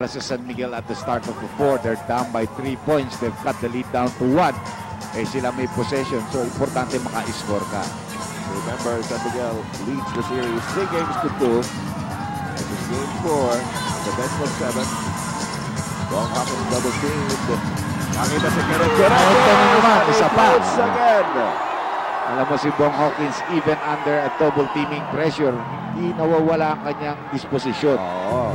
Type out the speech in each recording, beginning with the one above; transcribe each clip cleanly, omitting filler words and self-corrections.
Sa San Miguel at the start of the fourth, they're down by 3 points. They've cut the lead down to 1. Eh sila may possession, so importante maka-score ka. Remember, San Miguel leads the series 3 games to 2. This is game 4, the best of 7. Bong Hawkins double teamed. Nakita si Kenneth Guerrero. Isa pa. Again. Alam mo si Bong Hawkins, even under a double teaming pressure, hindi nawawala ang kanyang disposisyon.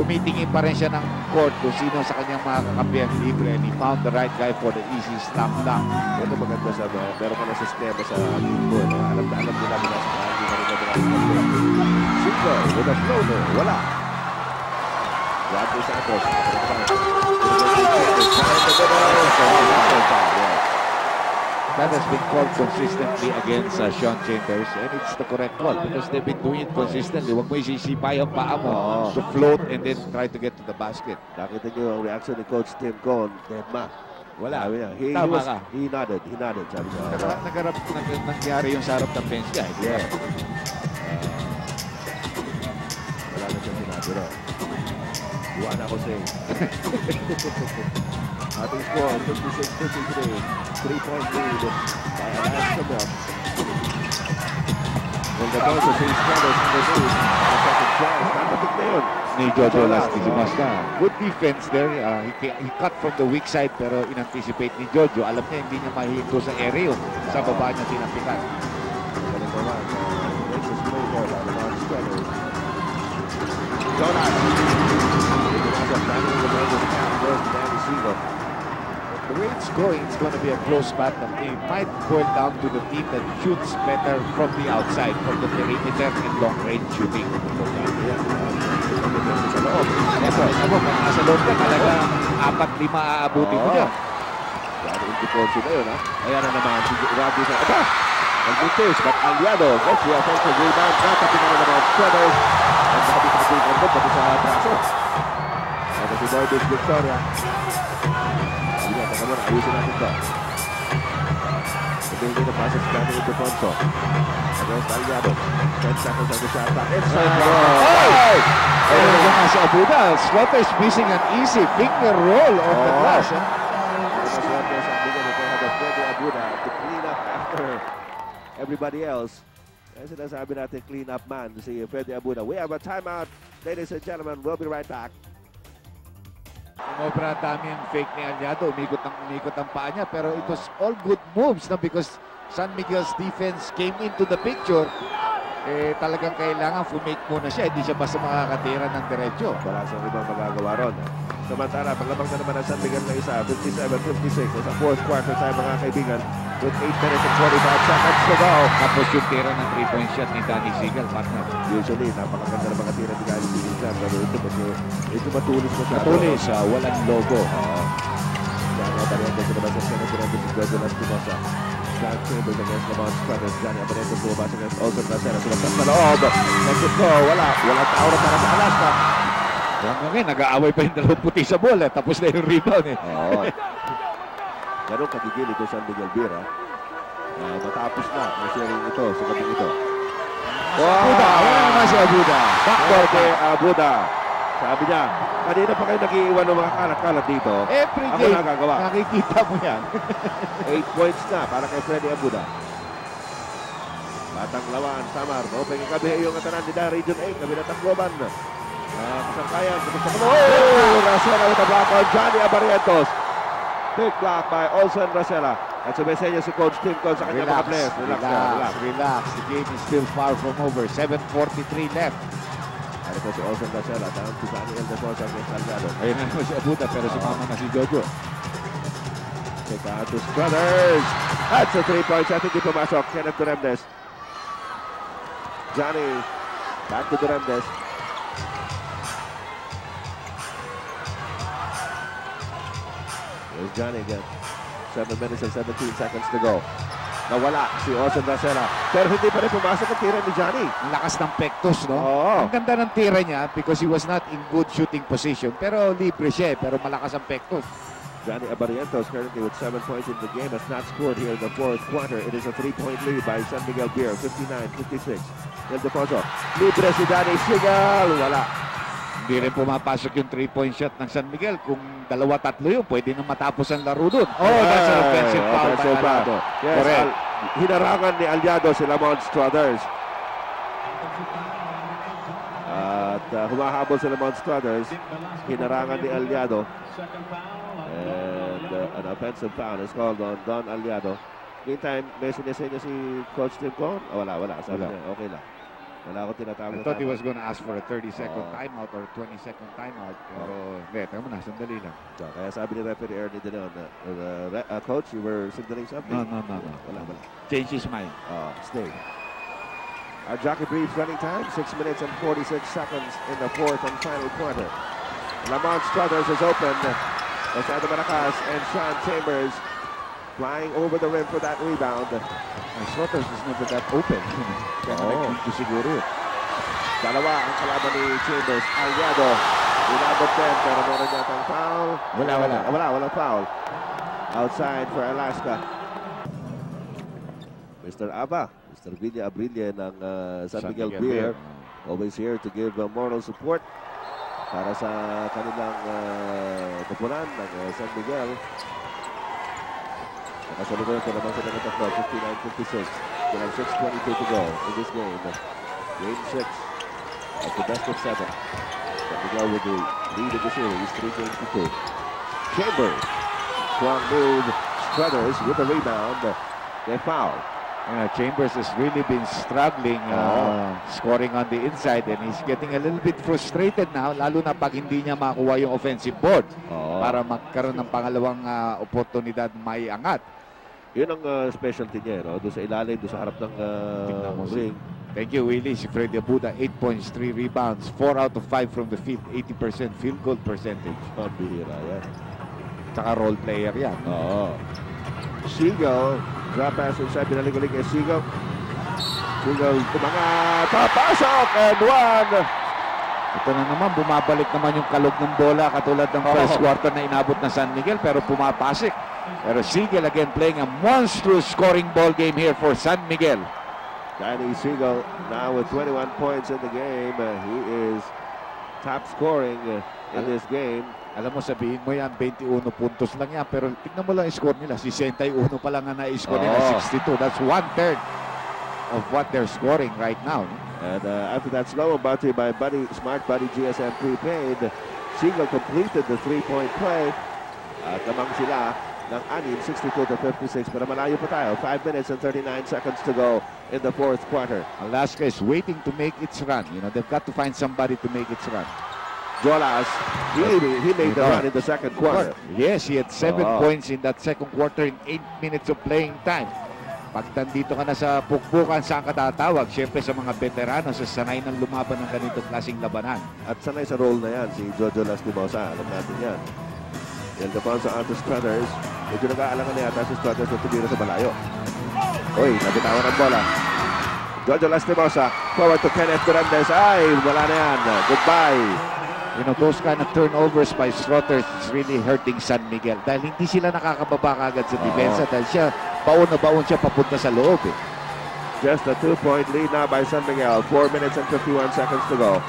Tumitingin pa rin siya ng court kung sino sa kanyang mga kakampihan libre, and he found the right guy for the easy slam dunk. Ito maganda sa meron ka na sistema sa linggo. Alam nila mula sa hindi na rin nila. Single with a floater. Wala. Rodney Santos. That has been called consistently against Sean Chambers, and it's the correct call because they've been doing it consistently. Huwag mo isisipay ang paa mo to float and then try to get to the basket. Nakita niyo ang reaction ni Coach Tim Cone. Deadma. Wala. Tama ka. He nodded. Sabi niya. Nangyari yung sa harap ng bench guy. Yeah. Wala na siya sinabi rin. Juan Jose. Ating score, 56-53. 3-point lead by Alaska Milk. Well, the Dons are seeing struggles in the lead. The second chance. Nakatik na yun. Ni Jojo Lastimas na. Good defense there. He cut from the weak side pero in-anticipate ni Jojo. Alam niya hindi niya mahihinto sa area sa baba niya tinapitan. Galing naman. Racist play there by the Dons Struggles. Jonas. Danny Siegel. The way it's going to be a close battle. It might boil down to the team that shoots better from the outside, from the perimeter and long-range shooting. Sa loob. Pag nasa loob ka, talaga 4-5 aabutin mo dyan. Gano'n yung deponsi na yun, ha? Ayan na naman, si Rodney sa aba! Nag-miss, but Aliado gets the offensive rebound. Nakapin na naman ang Feathers. Ang nakapit na ito, pati sa braso. Ito si Borbis Victoria. Teka muna, ayusin natin ito. Hindi na pasok sa Dani Ildefonso. Against Aliado. 10 seconds on the shot clock. Inside ball. Hey! Ayun nga si Abuda. Slaughter's missing an easy finger roll on the glass. Slaughter sa Abuda. They have a Freddy Abuda to clean up after everybody else. Kaya sinasabi natin clean up man si Freddy Abuda. We have a timeout. Ladies and gentlemen, we'll be right back. Umobra dami ang fake ni Aliado. Umikot ang paa niya. Pero it was all good moves na because San Miguel's defense came into the picture. Eh, talagang kailangan fumake muna siya. Hindi siya basta makakatira ng diretso. Wala siyang ibang magagawa ron. Samantala, paglabang na naman ang San Miguel na isa, 57-56. Sa fourth quarter tayo mga kaibigan with 8 minutes and 45 seconds to go. Tapos yung tira ng 3-point shot ni Danny Siegel, partner. Usually, napakaganda ng mga tira ni Danny Siegel siya. Pero ito matulis mo siya. Matulis, walang logo. Johnny Abarientos naman sa Kenneth Guerrero si Jojo Lastimosa. John Chambers against Lamont Struthers. Johnny Abarientos bumabas against Olson Racena. Sulaptas sa loob. Let it go. Walang tao na para sa Alaska. Hanggang ngayon, nag-aaway pa yung dalawang puti sa bola. Tapos na yung rebound eh. Oo. Ganun kagigil ito sa Miguel Vera. Matapos na ang sharing ito sa gabing ito. Abuda, wala naman si Abuda. Backdoor kay Abuda. Sabi niya, kanina pa kayo nag-iiwan ng mga kalat-kalat dito. Every ako game, nagagawa. nakikita mo yan. 8 points na para kay Freddy Abuda. Batang Lawan, Samar. Open yung kabi yung katanan ni Region 8. Kabi na Tacloban. Kasangkayan. Racela with a block on Johnny Abarientos. Big block by Olson Racela. At sumisenyo si Coach Tim Cone sa kanyang mga players. Relax. The game is still far from over. 7:43 left. Ano po si Olson Racela. Down to Danny Ildefonso against Aliado. Ayun na naman si Abuda pero sumama na si Jojo. Take out to Struthers. That's a 3-point shot. Hindi pumasok. Kenneth Duremdes. Johnny. Back to Duremdes. Here's Johnny again. 7 minutes and 17 seconds to go. Nawala si Olson Racela. Pero hindi pa rin pumasok ang tira ni Johnny. Ang lakas ng pektos, no? Oo. Ang ganda ng tira niya because he was not in good shooting position. Pero libre siya, pero malakas ang pektos. Johnny Abarientos currently with 7 points in the game. Has not scored here in the fourth quarter. It is a 3-point lead by San Miguel Beer. 59-56. Ildefonso. Libre si Danny Siegel. Wala. Hindi rin pumapasok yung 3-point shot ng San Miguel. Kung 2-3 yun, pwede na matapos ang laro dun. Oh, that's an offensive foul by Aliado. Yes, Correct. Hinarangan ni Aliado si Lamont Struthers. At humahabol si Lamont Struthers. Hinarangan ni Aliado. And an offensive foul is called on Don Aliado. Meantime, may sinisenyo si Coach Tim Cohn? Wala. Sabi niya, okay lang. Wala ako tinatawag. I thought he was going to ask for a 30-second timeout or 20-second timeout. Pero, teka mo na, sandali lang. Kaya sabi ni referee Ernie de Leon, Coach, you were signaling something? No. Wala. Change his mind. Stay. Our jockey brief running time, 6 minutes and 46 seconds in the fourth and final quarter. Lamont Struthers is open. Osado Maracas and Sean Chambers flying over the rim for that rebound. Struthers is never that open. Kaya nag-dito siguro yun. Dalawa ang kalaban ni Chambers. Aliado. Inabot din pero meron yatang foul. Walang foul. Outside for Alaska. Mr. Aba. Mr. Villa Abrilla ng San Miguel Beer. Always here to give moral support para sa kanilang kupunan ng San Miguel. Nakasalukuyan ko naman sa ganito po, 59-56. Still have 6:22 to go in this game. Game 6 at the best of 7. San Miguel with the lead in the series, 3-2. Chambers, strong move. Struthers with the rebound. They foul. Chambers has really been struggling scoring on the inside and he's getting a little bit frustrated now, lalo na pag hindi niya makuha yung offensive board para magkaroon ng pangalawang oportunidad may angat. Yun ang specialty niya, no? Doon sa ilalim, doon sa harap ng ring. Thank you, Willie. Si Freddy Abuda, 8 points, 3 rebounds, 4 out of 5 from the field, 80% field goal percentage. Pambihira yan. Tsaka role player yan. Sigal, drop pass inside, binalik-balik kay Sigal. Sigal, tumangat, papasok, and one! Ito na naman, bumabalik naman yung kalog ng bola katulad ng first quarter na inabot na San Miguel pero pumapasik. Pero Sigal again playing a monstrous scoring ball game here for San Miguel. Danny Sigal now with 21 points in the game. He is top scoring in this game. Alam mo, sabihin mo yan, 21 puntos lang yan. Pero tignan mo lang yung score nila. 61 pa lang nga na-score nila, 62. That's 1/3 of what they're scoring right now. And after that slow brought to you by Smart Buddy GSM Prepaid, Sigal completed the 3-point play. At namang sila ng anim, 62-56. Pero malayo pa tayo. 5 minutes and 39 seconds to go in the fourth quarter. Alaska is waiting to make its run. You know, they've got to find somebody to make its run. Jolas, he made the run in the second quarter. Yes, he had 7 points in that second quarter in 8 minutes of playing time. Pag nandito ka na sa pukpukan, saan ka tatawag? Siyempre sa mga veterano, sa sanay ng lumaban ng ganitong klaseng labanan. At sanay sa role na yan, si Jojo Lastimosa. Alam natin yan. Ildefonso onto Struthers. Medyo nag-aalangan na yata si Struthers na tumira sa malayo. Uy, nabitawan ang bola. Jojo Lastimosa, forward to Kenneth Durandez. Ay, wala na yan. Goodbye. You know, those kind of turnovers by Struthers is really hurting San Miguel dahil hindi sila nakakababa kagad sa depensa dahil siya, baon na baon siya papunta sa loob eh. Just a 2-point lead now by San Miguel. 4 minutes and 51 seconds to go.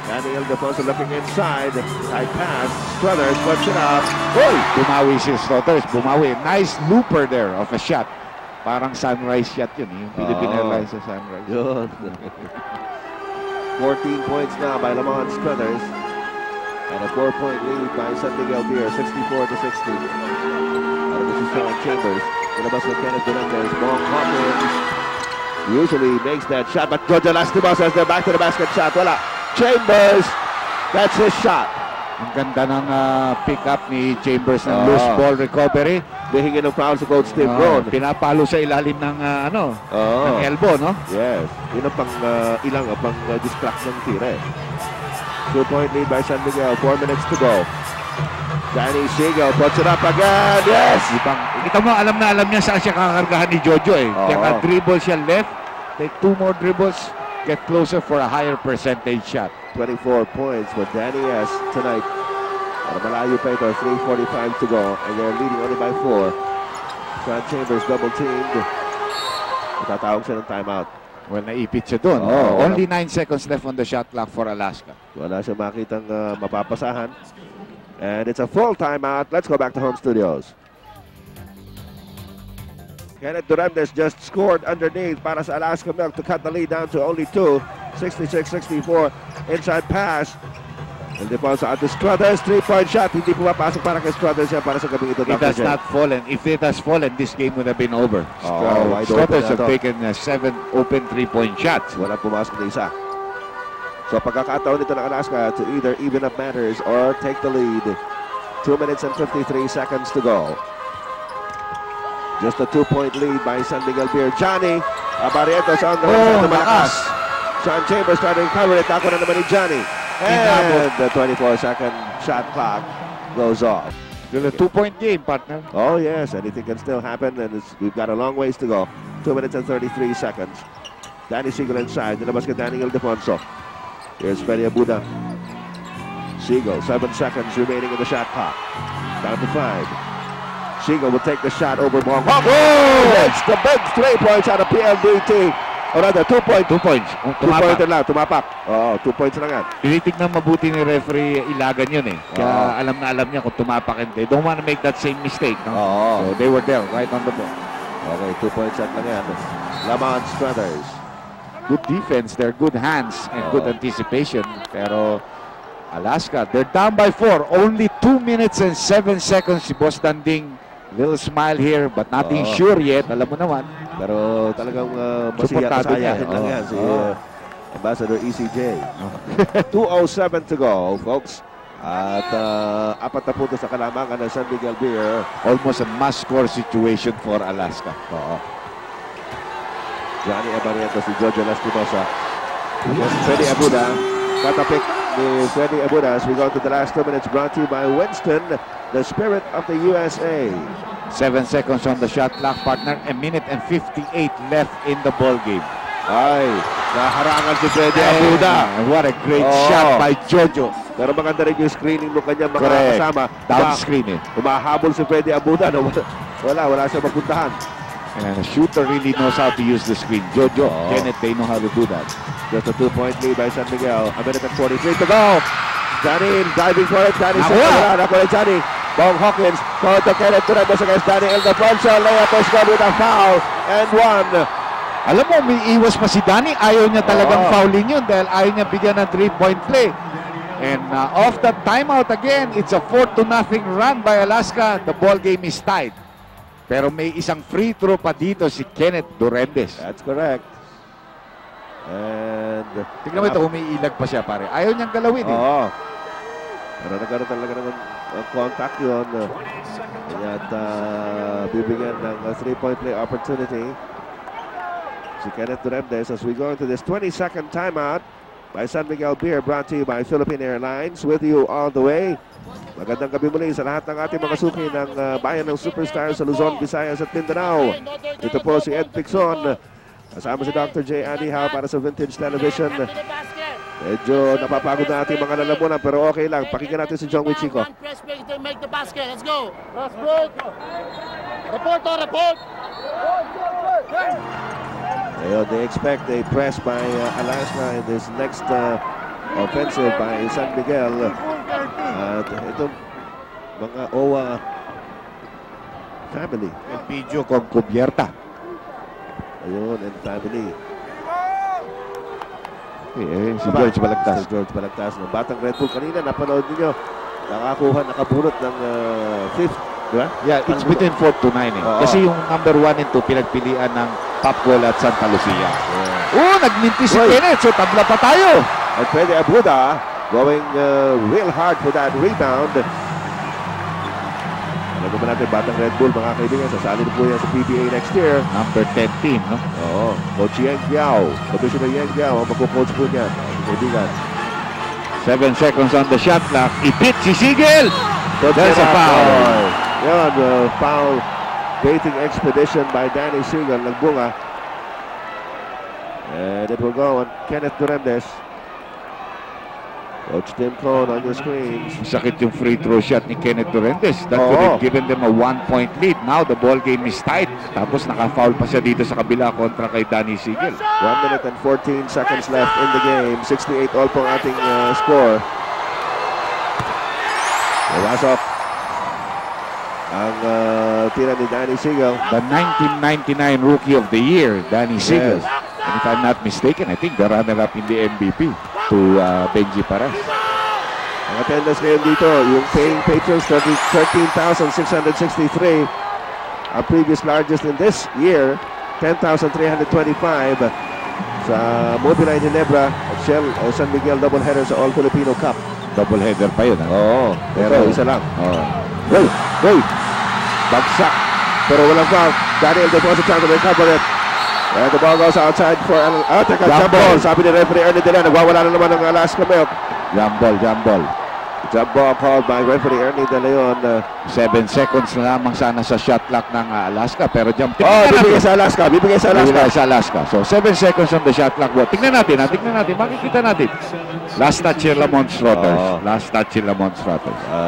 Danny Ildefonso looking inside. Side pass. Struthers puts it up. Uy! Bumawi si Struthers. Bumawi. Nice looper there of a shot. Parang sunrise shot yun. Yung Philippine Airlines sa sunrise. Yun. 14 points now by Lamont Struthers. And a 4-point lead by San Miguel Beer, 64-60. This is Sean Chambers. Ilabas na Kenneth Durandez. Ball Hawkins usually makes that shot, but Jojo Lastimosa says they're back to the basket shot. Wala. Chambers, that's his shot. Ang ganda ng pick-up ni Chambers ng loose ball recovery. Hihingi ng foul sa Coach Steve Brown. Pinapalo sa ilalim ng ng elbow, no? Yes. Yun ang pang distract ng tira eh. 2-point lead by San Miguel. 4 minutes to go. Danny Sigal puts it up again. Yes! Kita mo, alam na alam niya saan siya kakargahan ni Jojo eh. Kaya dribble siya left. Take 2 more dribbles. Get closer for a higher percentage shot. 24 points for Danny S. tonight. Malayo pa ito. 3:45 to go. And they're leading only by 4. Sean Chambers double-teamed. Matatawag siya ng timeout. Well, naipit siya doon. Oo. Only 9 seconds left on the shot clock for Alaska. Wala siya makitang mapapasahan. And it's a full timeout. Let's go back to home studios. Kenneth Duremdes just scored underneath para sa Alaska Milk to cut the lead down to only 2. 66-64. Inside pass. El Defonso at the Struthers. 3-point shot. Hindi pumapasok para kay Struthers yan para sa gabing ito. It has not fallen. If it has fallen, this game would have been over. Wide Struthers open have taken 7 open 3-point shots. Walang pumasok na isa. So pagkakataon nito ng Alaska to either even up matters or take the lead. 2 minutes and 53 seconds to go. Just a 2-point lead by San Miguel Beer. Johnny Barrientos on the right malakas. Sean Chambers trying to recover it. Ako na naman ni Johnny. And the 24-second shot clock goes off. Still a 2-point game, partner. Oh yes, anything can still happen, and we've got a long ways to go. 2 minutes and 33 seconds. Danny Siegel inside. Nilabas ka Danny Ildefonso. Here's Freddy Abuda. Siegel, 7 seconds remaining in the shot clock. Down to 5. Siegel will take the shot over Bong. Oh! It's the big 3 points out of PLDT. O rather, 2 points. 2 points. 2 points lang, tumapak. Oo, 2 points lang yan. Tinitignan mabuti ni referee Ilagan yun eh. Kaya alam na alam niya kung tumapak hindi. Don't want to make that same mistake. No? So they were there, right on the ball. Okay, 2 point shot lang yan. Lamont Struthers. Good defense there, good hands, and good anticipation. Pero Alaska, they're down by 4. Only 2 minutes and 7 seconds. Si Boss Danding, little smile here, but nothing sure yet. Alam mo naman. Pero talagang masayahin lang yan si Ambassador ECJ. 2:07 to go, folks. At 4 na puntos sa kalamangan ng San Miguel Beer. Almost a must-score situation for Alaska. Johnny Abarientos si Jojo Lastimosa. Freddy Abuda. Katapik ni Freddy Abuda as we go to the last 2 minutes, brought to you by Winston, the spirit of the USA. 7 seconds on the shot clock, partner. A minute and 58 left in the ball game. Ay, naharangan si Freddy Abuda. What a great shot by Jojo. Pero maganda rin yung screening ng kanyang mga kasama. Down screen eh. Humahabol si Freddy Abuda. Wala siya mapuntahan. And a shooter really knows how to use the screen. Jojo, Kenneth, they know how to do that. Just a 2-point lead by San Miguel. A minute and 43 to go. Johnny diving for it. Johnny sa wala. Johnny. Bong Hawkins. Go to Kenneth Duremdes against Danny Ildefonso. Layup is good with a foul. And 1. Alam mo, may iwas pa si Danny. Ayaw niya talagang fouling yun dahil ayaw niya bigyan ng 3-point play. And off the timeout again, it's a 4-0 run by Alaska. The ball game is tied. Pero may isang free throw pa dito si Kenneth Duremdes. That's correct. And tignan mo ito, umiilag pa siya pare. Ayaw niyang galawin eh. Pero nagkaroon talaga ng contact yun. At bibigyan ng 3-point play opportunity si Kenneth Duremdes as we go into this 22nd timeout by San Miguel Beer, brought to you by Philippine Airlines. With you all the way. Magandang gabi muli sa lahat ng ating mga suki ng bayan ng Superstar sa Luzon, Visayas at Mindanao. Ito po si Ed Pixon. Kasama si Dr. J. Andy Howe para sa Vintage Television. Medyo napapagod na ating mga lalamunan pero okay lang. Pakinggan natin si John Wichico. Make the basket. Let's go. Report. They expect a press by Alaska in this next offensive by San Miguel. At itong mga OWA family. El Pidio con cubierta. Ayun, and family. Si George Balagtas. Si George Balagtas. Ng Batang Red Bull. Kanina, napanood niyo. Nakabunot ng 5th. Diba? Yeah, it's between 4 to 9 eh. Kasi yung number 1 and 2 pinagpilian ng Papcol at Santa Lucia. Nagminti si Kenneth. So tabla pa tayo. At Freddy Abuda going real hard for that rebound. Alam naman natin, Batang Red Bull, mga kaibigan, sasali po yan sa PBA next year. Number 10 team, no? Coach Yang Giao. Commissioner Yang Giao, ang magkukoach po niyan. Kaibigan. 7 seconds on the shot clock. Ipit si Siegel. There's a foul. Yan, foul baiting expedition by Danny Siegel. Nagbunga. And it will go on Kenneth Duremdes. Coach Tim Cohn on your screens. Sakit yung free throw shot ni Kenneth Durentes. That could have given them a 1-point lead. Now the ball game is tight. Tapos naka-foul pa siya dito sa kabila kontra kay Danny Siegel. 1 minute and 14 seconds left in the game. 68 all po ang ating score. Nawasok ang tira ni Danny Siegel. The 1999 Rookie of the Year, Danny Siegel. And if I'm not mistaken, I think the runner-up in the MVP to Benji Paras. Ang attendance ngayon dito, yung paying patrons, 13,663. Our previous largest in this year, 10,325. Sa Mobile Ginebra at Shell San Miguel doubleheader sa All-Filipino Cup. Doubleheader pa yun. Oo, pero isa lang. Hey! Bagsak, pero walang foul. Daniel deposit time to recover it. And the ball goes outside for jump ball. Sabi ni referee Ernie Dela, nagwawala na naman ng Alaska Milk. Jump ball. Jump ball called by referee Ernie De Leon. 7 seconds na lamang sana sa shot clock ng Alaska. Pero jump. Bibigay sa Alaska. So 7 seconds on the shot clock. Tingnan natin. Makikita natin. Last touch yung Lamont Struthers.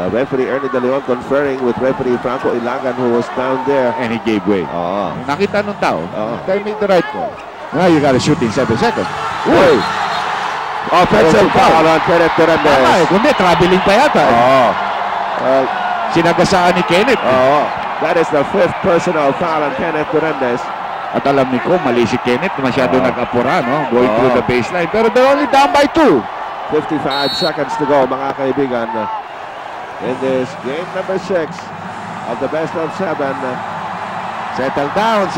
Referee Ernie De Leon conferring with referee Franco Ilagan who was down there. And he gave way. Nakita nung tao. They made the right call. Now you gotta shoot in 7 seconds. Uy! Offensive foul on Kenneth Durandez. Kundi, traveling pa yata. Sinagasaan ni Kenneth. That is the 5th personal foul on Kenneth Durandez. At alam ni ko, mali si Kenneth. Masyado nag-apura, no? Going through the baseline. Pero they're only down by 2. 55 seconds to go, mga kaibigan. In this game number 6 of the best of 7. Settle down,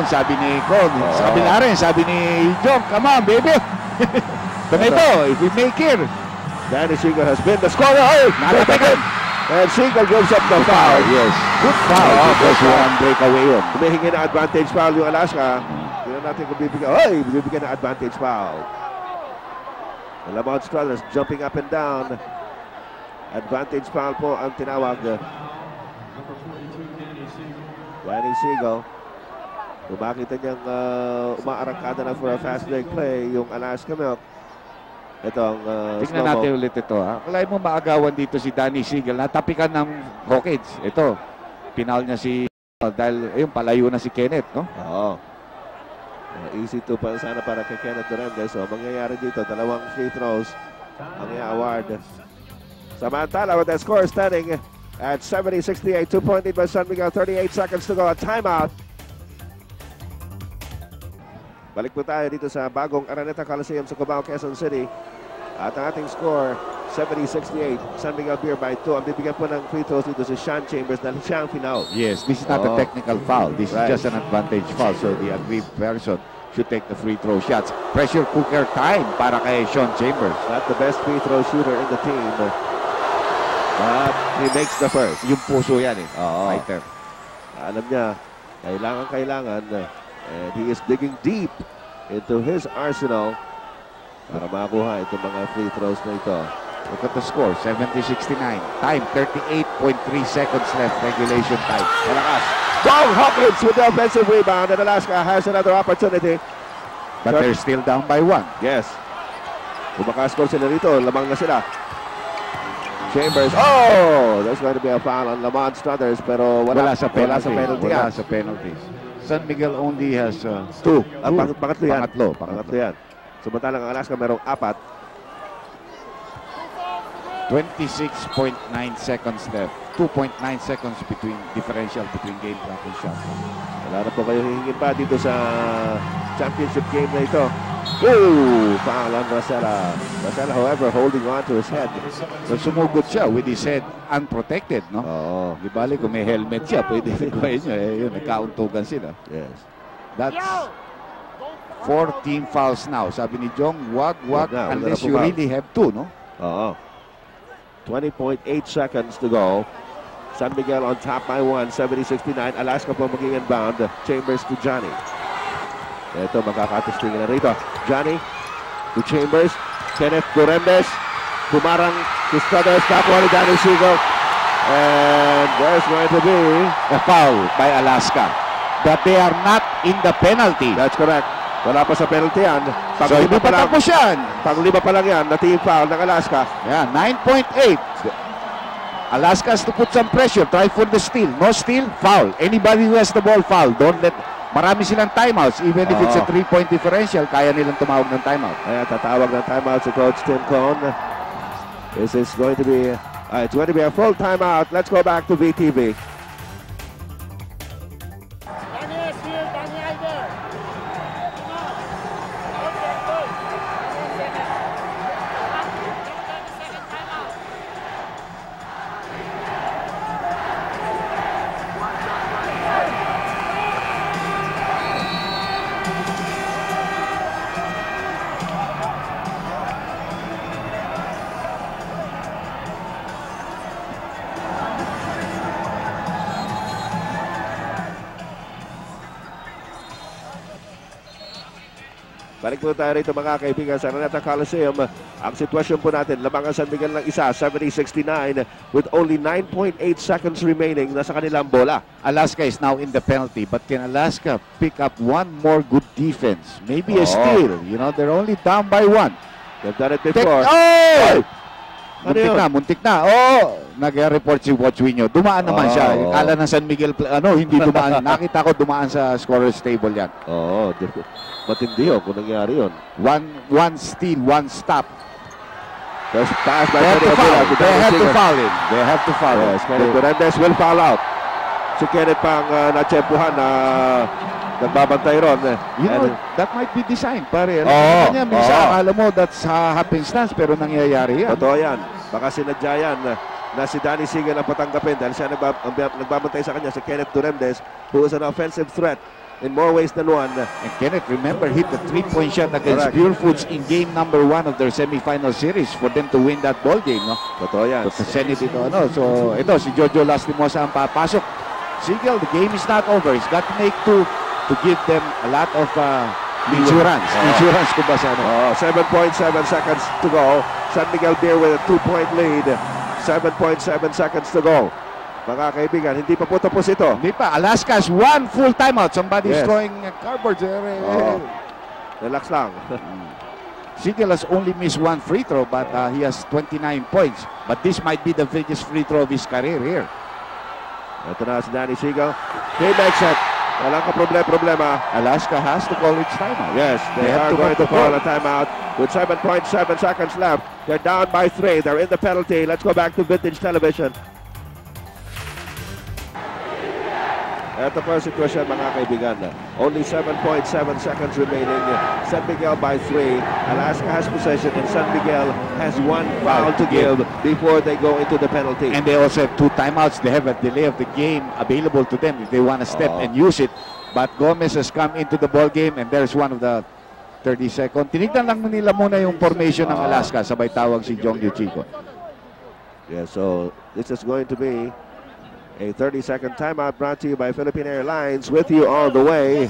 sabi ni Con. Sa kabila rin, sabi ni Jong, come on, baby. Ito, if we make it. Danny Siegel has been the scorer. And Siegel gives up the foul. Yes. Good foul. Because one breakaway yun. Humihingi na advantage foul yung Alaska. Tignan natin kung bibigyan ng advantage foul. Lamont Struthers jumping up and down. Advantage foul po ang tinawag. Danny Siegel. Kung makita niyang umaarangkada na for a fast break play yung Alaska Milk. Ito ang tingnan natin ulit ito. Kalahin mo maagawan dito si Danny Siegel. Natapikan ng Hawkins. Ito, pinal niya si dahil ayun, palayo na si Kenneth, no? Easy to pa sana para kay Kenneth Durandez. So, mangyayari dito, dalawang free throws ang i-award. Samantala, with the score standing at 70-68, 2-point lead by San Miguel, 38 seconds to go. A timeout. Balik po tayo dito sa bagong Araneta Coliseum sa Cubao, Quezon City. At ang ating score, 70-68. San Miguel Beer by 2. Ang bibigyan po ng free throws dito si Sean Chambers dahil siya ang final. Yes, this is not a technical foul. This is just an advantage foul. So the aggrieved person should take the free throw shots. Pressure cooker time para kay Sean Chambers. Not the best free throw shooter in the team. But he makes the first. Yung puso yan eh. Fighter. Alam niya, kailangan. And he is digging deep into his arsenal para makuha itong mga free throws na ito. Look at the score, 70-69. Time, 38.3 seconds left, regulation time. Malakas. Dong Hawkins with the offensive rebound, and Alaska has another opportunity. But they're still down by 1. Yes. Kung makascore sila rito, lamang na sila. Chambers, there's going to be a foul on Lamont Struthers, pero wala sa penalty. San Miguel only has 2. Pangatlo yan. Pangatlo yan. Samantalang ang Alaska merong 4. 26.9 seconds left. 2.9 seconds differential between game clock and shot. Wala na po kayo hihingin pa dito sa championship game na ito. Foul on Rosella. Rosella, however, holding on to his head. So sumugod siya with his head unprotected, no? Di bali kung may helmet siya, pwede nagawin niya. Yun, nagkauntugan sila. Yes. That's 4 team fouls now. Sabi ni Jong, wag unless you really have to, no? 20.8 seconds to go. San Miguel on top by 1, 70-69. Alaska po maging inbound. Chambers to Johnny. Ito, magkakatestingan na rito. Johnny to Chambers. Kenneth Durandez. Pumarang to Struthers. Kapwa ni Danny Siegel. And there's going to be a foul by Alaska. But they are not in the penalty. That's correct. Wala pa sa penalty yan. So, hindi pa tapos yan. Pang-lima pa lang yan na team foul ng Alaska. Yeah, 9.8. Alaska has to put some pressure. Try for the steal. No steal, foul. Anybody who has the ball, foul. Don't let... Marami silang timeouts. Even if it's a 3-point differential, kaya nilang tumawag ng timeout. Ayan, tatawag ng timeout si Coach Tim Cone. This is going to be... it's going to be a full timeout. Let's go back to VTV. Danny is here, Danny either. Okay, good. Second timeout. Balik po tayo rito mga kaibigan sa Araneta Coliseum. Ang sitwasyon po natin, lamang ang San Miguel ng isa, 70-69 with only 9.8 seconds remaining. Nasa kanilang bola. Alaska is now in the penalty, but can Alaska pick up one more good defense? Maybe a steal. You know, they're only down by 1. They've done it before. Oh! Ano yun? Muntik na. Oh! Nag-report si Watch Winyo. Dumaan naman siya. Kala ng San Miguel, hindi dumaan. Nakita ko dumaan sa scorer's table yan. Oo, matindi yun kung nangyari yun. One steal, one stop. First pass by They have to foul him. They have to foul him. Yes, Kenneth Hernandez will foul out. Si Kenneth pang natsempuhan na nagbabantay ron. You know, that might be designed, pare. Minsan akala mo that's happenstance, pero nangyayari yan. Totoo yan. Baka sinadya yan na si Danny Siegel ang patanggapin dahil siya nagbabantay sa kanya, si Kenneth Hernandez, who is an offensive threat in more ways than one. And Kenneth, remember, hit the 3-point shot against Pure Foods in game number 1 of their semifinal series for them to win that ball game. No? Totoo yan. So, so ito, si Jojo Lastimosa ang papasok. Siegel, the game is not over. He's got to make 2 to give them a lot of insurance. Insurance ko ba sa ano? 7.7 seconds to go. San Miguel Beer with a 2-point lead. 7.7 seconds to go. Mga kaibigan, hindi pa po tapos ito. Hindi pa. Alaska has 1 full timeout. Somebody's throwing cardboard. Relax lang. Siegel has only missed 1 free throw, but he has 29 points. But this might be the biggest free throw of his career here. Ito na si Danny Siegel. He makes it. Walang problema. Alaska has to call its timeout. Yes, they are going to call a timeout with 7.7 seconds left. They're down by 3. They're in the penalty. Let's go back to Vintage Television. Ito po ang sitwasyon mga kaibigan. Only 7.7 seconds remaining. San Miguel by 3. Alaska has possession and San Miguel has 1 foul to give before they go into the penalty. And they also have 2 timeouts. They have a delay of the game available to them if they want to step and use it. But Gomez has come into the ball game and there's one of the 30-second. Tinignan lang nila muna yung formation ng Alaska. Sabay tawag si Jong Yuchico. Yeah, so this is going to be a 30-second timeout brought to you by Philippine Airlines with you all the way.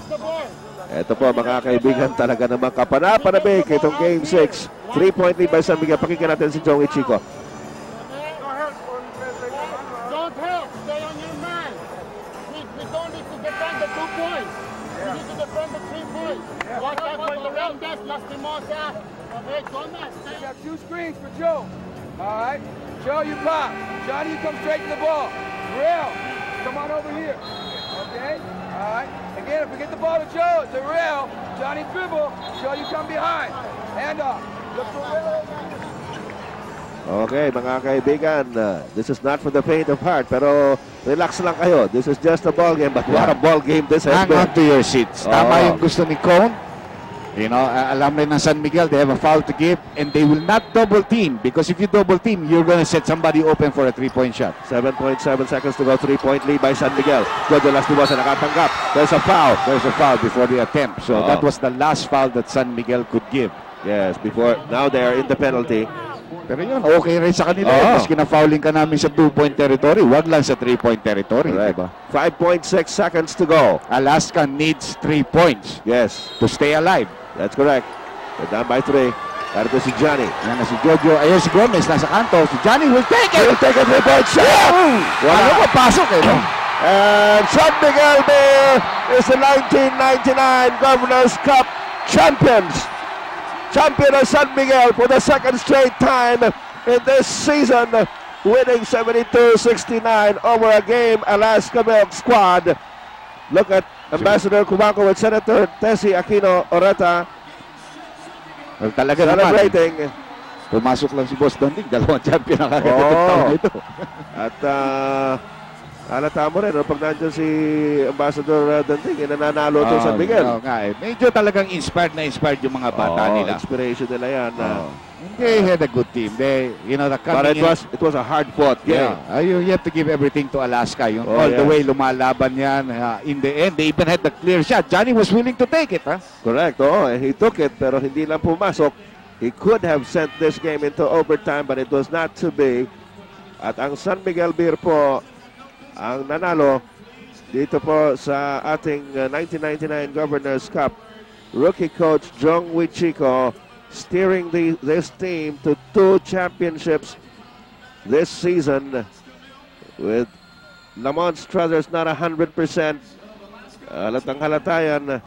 Ito po mga kaibigan, talaga namang kapanapanabik itong Game 6. 3-point lead by San Miguel. Pakinggan natin si Jong Ichico. Don't help. Stay on your man. We don't need to defend the 2 points. We need to defend the 3 points. Watch out for Lorendes, Lastimosa. Hey, Gomez. We got 2 screens for Joe. All right. Joe, you pop. Johnny, you come straight to the ball. Real, come on over here. Okay? All right. Again, if we get the ball to Joe, to Real, Johnny dribble. Joe, you come behind. Hand off. Look for Real. Okay, mga kaibigan, this is not for the faint of heart, pero relax lang kayo. This is just a ball game, but what a ball game this has Hang been. on to your seats. Tama yung gusto ni Cone. You know, alam rin ng San Miguel, they have a foul to give and they will not double team because if you double team, you're going to set somebody open for a 3-point shot. 7.7 seconds to go, 3-point lead by San Miguel. Jojo Lastimosa nakatanggap. There's a foul. There's a foul before the attempt. So that was the last foul that San Miguel could give. Yes, before, now they are in the penalty. Pero yun, okay rin sa kanila. Mas kinafouling ka namin sa 2-point territory, wag lang sa 3-point territory. Diba? 5.6 seconds to go. Alaska needs 3 points. Yes. To stay alive. That's correct. They're down by 3. Narito si Johnny. Yan na si Jojo. Ayun si Gomez, nasa kanto. Si Johnny will take it! He'll take a 3-point shot! Wala pa pasok eh. And San Miguel Beer is the 1999 Governor's Cup champions. Champion of San Miguel for the second straight time in this season, winning 72-69 over a game Alaska Milk squad. Look at Ambassador Cubangco with Senator Tessie Aquino Oreta Talaga celebrating. naman. Pumasok lang si Boss Danding, dalawang champion na kagad itong taon na ito. At halata mo rin, pag nandiyan si Ambassador Danding, nananalo ito San Miguel. Medyo talagang inspired yung mga bata nila. Inspiration nila yan. They had a good team. They, the But it was a hard-fought game. You have to give everything to Alaska. All the way lumalaban yan. In the end, they even had the clear shot. Johnny was willing to take it. Correct. He took it, pero hindi lang pumasok. He could have sent this game into overtime, but it was not to be. At ang San Miguel Beer po ang nanalo dito po sa ating 1999 Governors Cup. Rookie coach Jong Wichico steering this team to 2 championships this season, with Lamont Struthers not 100%. Halatang halata yan.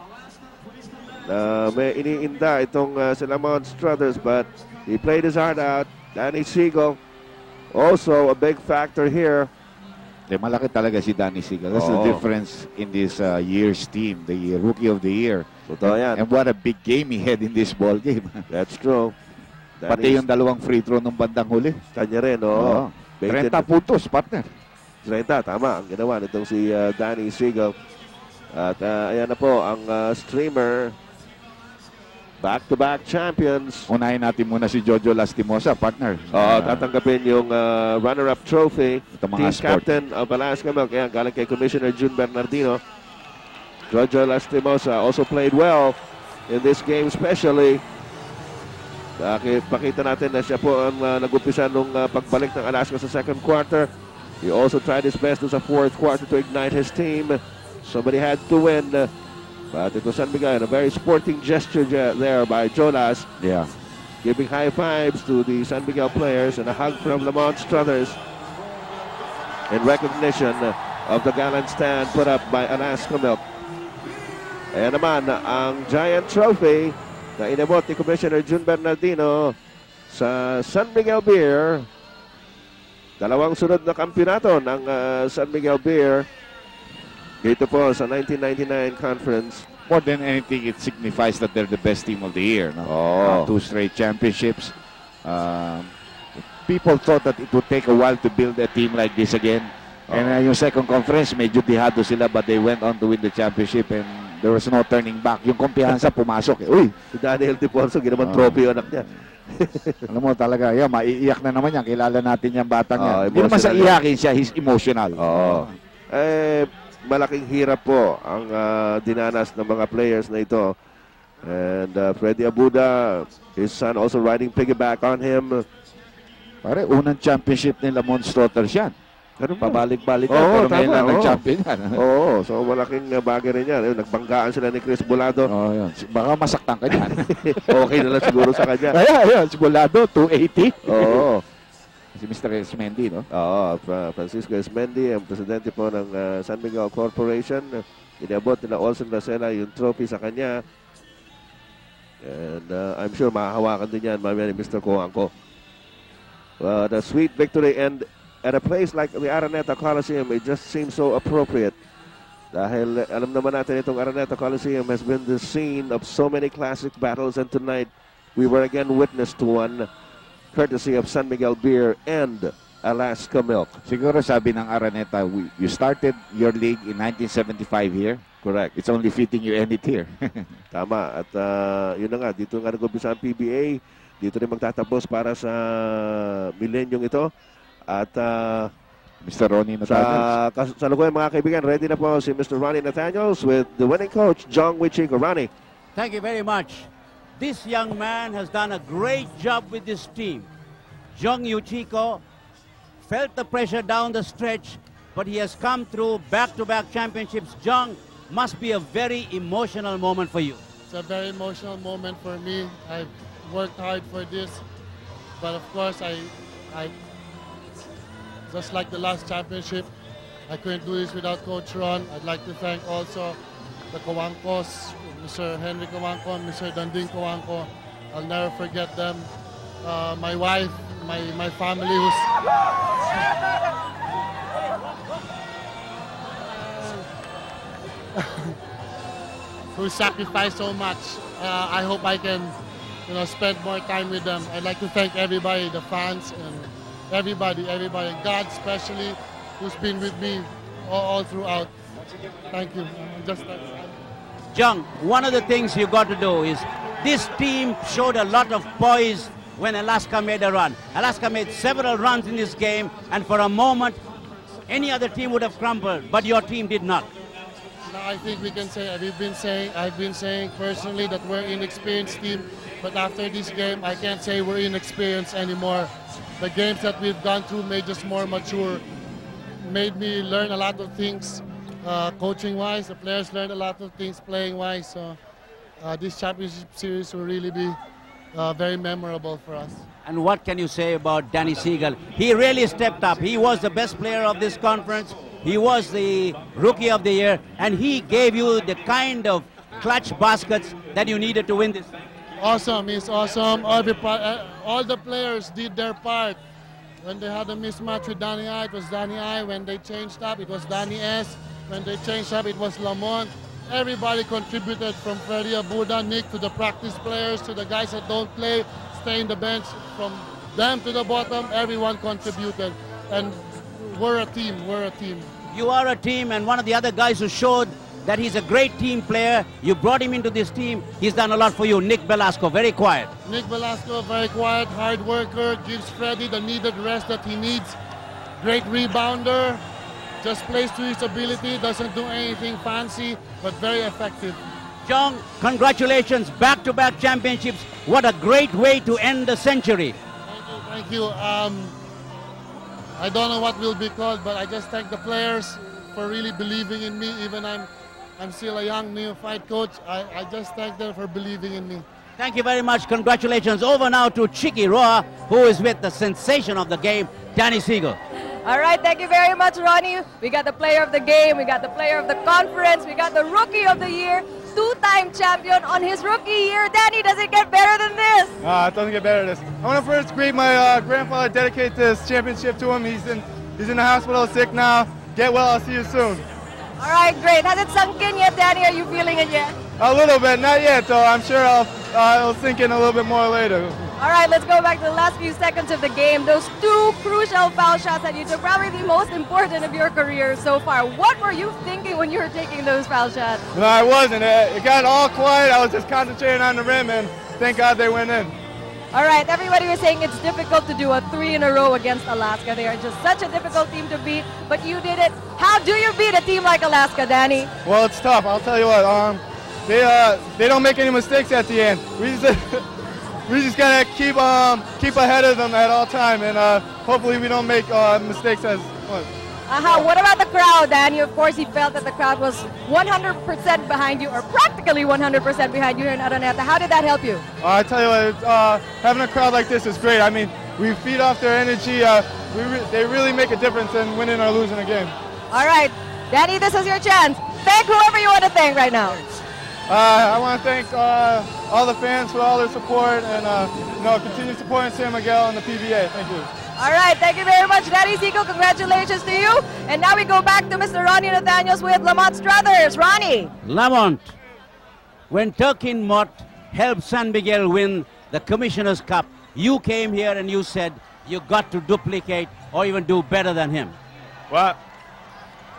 May iniinda itong si Lamont Struthers, but he played his heart out. Danny Siegel also a big factor here. Malaki talaga si Danny Siegel. That's the difference in this year's team, the Rookie of the Year. Totoo yan. And what a big game he had in this ball game. That's true. Pati yung dalawang free throw nung bandang huli. Kanya rin, 30 puntos, partner. 30, tama. Ang ginawa nitong si Danny Siegel. At ayan na po ang streamer. Back-to-back champions. Unahin natin muna si Jojo Lastimosa, partner. Tatanggapin yung runner-up trophy. Team sport. captain of Alaska Milk. Ayan, galing kay Commissioner June Bernardino. Jojo Lastimosa also played well in this game especially. Pakita natin na siya po ang nag-umpisa nung pagbalik ng Alaska sa second quarter. He also tried his best sa fourth quarter to ignite his team. Somebody had to win. But it was San Miguel, a very sporting gesture there by Jonas. Yeah. Giving high fives to the San Miguel players and a hug from Lamont Struthers in recognition of the gallant stand put up by Alaska Milk. Ayan naman ang Giant Trophy na inabot ni Commissioner June Bernardino sa San Miguel Beer. Dalawang sunod na kampiyonato ng San Miguel Beer dito po sa 1999 conference. More than anything, it signifies that they're the best team of the year. No? 2 straight championships. People thought that it would take a while to build a team like this again. And yung second conference, medyo dihado sila, but they went on to win the championship and there was no turning back. Yung kumpiyansa pumasok. Uy! Si Daniel Tiponso, ginaman trophy yung anak niya. Alam mo talaga, maiiyak na naman yan. Kilala natin yung batang yan. Hindi naman sa iyakin siya, he's emotional. Malaking hirap po ang dinanas ng mga players na ito. And Freddy Abuda, his son also riding piggyback on him. Pare, unang championship ni Lamont Struthers yan. Pabalik-balik pero ngayon lang nag-champion yan. So malaking bagay rin yan. Nagbanggaan sila ni Chris Bolado. Yun. Baka masaktan ka yan. Okay na lang siguro sa kanya. Ayun, si Bolado, 280. Si Mr. Esmendi, no? Francisco Esmendi, ang presidente po ng San Miguel Corporation. Inabot nila Olson Racela yung trophy sa kanya. And I'm sure mahahawakan din yan mamaya ni Mr. Coangco. The sweet victory, and at a place like the Araneta Coliseum, it just seems so appropriate. Dahil alam naman natin itong Araneta Coliseum has been the scene of so many classic battles, and tonight we were again witness to one, courtesy of San Miguel Beer and Alaska Milk. Siguro sabi ng Araneta, you started your league in 1975 here. Correct. It's only fitting you end it here. Tama. At yun na nga, dito nga nag-umpisa ang PBA. Dito rin magtatapos para sa milenyong ito. At Mr. Ronnie Nathaniels. Sa lukuyan mga kaibigan, ready na po si Mr. Ronnie Nathaniels with the winning coach, Jong Wichico. Ronnie. Thank you very much. This young man has done a great job with this team. Jong Wichico felt the pressure down the stretch, but he has come through back-to-back championships. Jong, must be a very emotional moment for you. It's a very emotional moment for me. I've worked hard for this, but of course, I just like the last championship, I couldn't do this without Coach Ron. I'd like to thank also the Coancos, Mr. Henry Coanco and Mr. Danding Coanco. I'll never forget them. My wife, my family who sacrificed so much. I hope I can, spend more time with them. I'd like to thank everybody, the fans and everybody, God especially, who's been with me all throughout. Thank you. Jung, one of the things you got to do is this team showed a lot of poise when Alaska made a run. Alaska made several runs in this game, and for a moment, any other team would have crumbled, but your team did not. No, I think we can say, I've been saying personally that we're an inexperienced team, but after this game, I can't say we're inexperienced anymore. The games that we've gone through made us more mature, made me learn a lot of things coaching-wise. The players learned a lot of things playing-wise, so this championship series will really be very memorable for us. And what can you say about Danny Siegel? He really stepped up. He was the best player of this conference. He was the Rookie of the Year, and he gave you the kind of clutch baskets that you needed to win this. Awesome, he's awesome. All the players did their part. When they had a mismatch with Danny I, it was Danny I. When they changed up, it was Danny S. When they changed up, it was Lamont. Everybody contributed, from Freddie Abuda, Nick, to the practice players, to the guys that don't play, stay in the bench. From them to the bottom, everyone contributed. And we're a team, You are a team, and one of the other guys who showed that he's a great team player, you brought him into this team, he's done a lot for you. Nick Velasco, very quiet. Nick Velasco, very quiet, hard worker, gives Freddie the needed rest that he needs. Great rebounder, just plays to his ability, doesn't do anything fancy, but very effective. Jung, congratulations, back-to-back championships. What a great way to end the century. Thank you. I don't know what will be called, but I just thank the players for really believing in me. Even I'm still a young neophyte coach. I just thank them for believing in me. Thank you very much. Congratulations. Over now to Chicky Roa, who is with the sensation of the game, Danny Siegel. All right, thank you very much, Ronnie. We got the player of the game, we got the player of the conference, we got the Rookie of the Year, two-time champion on his rookie year. Danny, does it get better than this? It doesn't get better than this. I want to first greet my grandfather, dedicate this championship to him. He's in the hospital, sick now. Get well, I'll see you soon. All right, great. Has it sunk in yet, Danny? Are you feeling it yet? A little bit, not yet, though. I'm sure it'll sink in a little bit more later. All right, let's go back to the last few seconds of the game. Those two crucial foul shots that you took, probably the most important of your career so far. What were you thinking when you were taking those foul shots? No, I wasn't. It got all quiet. I was just concentrating on the rim, and thank God they went in. All right, everybody was saying it's difficult to do a 3 in a row against Alaska. They are just such a difficult team to beat, but you did it. How do you beat a team like Alaska, Danny? Well, it's tough. I'll tell you what. They don't make any mistakes at the end. We just gotta keep ahead of them at all time, and hopefully we don't make mistakes as much. What about the crowd, Danny? Of course, he felt that the crowd was 100% behind you, or practically 100% behind you here in Araneta. How did that help you? I tell you what, having a crowd like this is great. I mean, we feed off their energy. They really make a difference in winning or losing a game. All right, Danny, this is your chance. Thank whoever you want to thank right now. I want to thank all the fans for all their support, and continue supporting San Miguel and the PBA. Thank you. All right, thank you very much, Danny Siegel. Congratulations to you. And now we go back to Mr. Ronnie Nathaniels with Lamont Struthers. Ronnie. Lamont, when Turkin Mott helped San Miguel win the Commissioner's Cup, you came here and you said you got to duplicate or even do better than him. Well,